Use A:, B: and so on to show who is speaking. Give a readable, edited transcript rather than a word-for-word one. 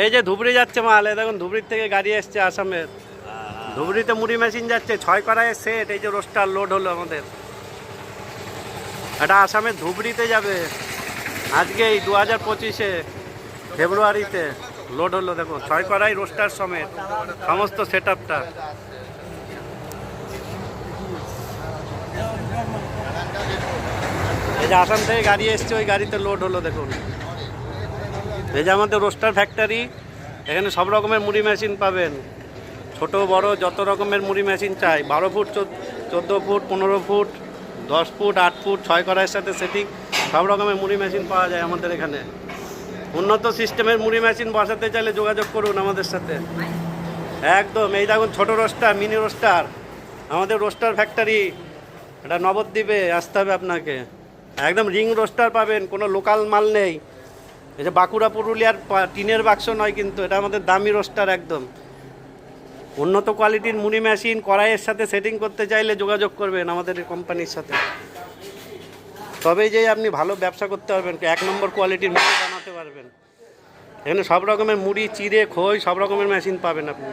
A: এই যে ধুবড়ি যাচ্ছে মাল, এই দেখুন ধুবড়ির থেকে গাড়ি এসছে আসামের। ধুবড়িতে মুড়ি মেশিন যাচ্ছে 6 কড়াইয়ের সেট। এই যে রোস্টার লোড হলো আমাদের, এটা আসামের ধুবড়িতে যাবে আজকেই 2025-এ ফেব্রুয়ারিতে লোড হলো। দেখুন 6 কড়াই রোস্টার সমেত সমস্ত সেট আপটা। এই যে আসাম থেকে গাড়ি এসছে, ওই গাড়িতে লোড হলো। দেখুন এই যে আমাদের রোস্টার ফ্যাক্টরি, এখানে সব রকমের মুড়ি মেশিন পাবেন, ছোট বড় যত রকমের মুড়ি মেশিন চাই। 12 foot, 14 foot, 15 foot, 10 foot, 8 foot, 6 কড়াইয়ের সাথে সেটিং, সব রকমের মুড়ি মেশিন পাওয়া যায় আমাদের এখানে। উন্নত সিস্টেমের মুড়ি মেশিন বসাতে চাইলে যোগাযোগ করুন আমাদের সাথে একদম। এই দেখুন ছোট রোস্টার, মিনি রোস্টার, আমাদের রোস্টার ফ্যাক্টরি, এটা নবদ্বীপে আসতে হবে আপনাকে। একদম রিং রোস্টার পাবেন, কোনো লোকাল মাল নেই। এই যে বাঁকুড়া পুরুলিয়ার টিনের বাক্স নয় কিন্তু, এটা আমাদের দামি রোস্টার একদম। উন্নত কোয়ালিটির মুড়ি মেশিন কড়াইয়ের সাথে সেটিং করতে চাইলে যোগাযোগ করবেন আমাদের কোম্পানির সাথে, তবেই যে আপনি ভালো ব্যবসা করতে পারবেন, 1 নম্বর কোয়ালিটির মুড়ি বানাতে পারবেন। এখানে সব রকমের মুড়ি, চিড়ে, খই, সব রকমের মেশিন পাবেন আপনি।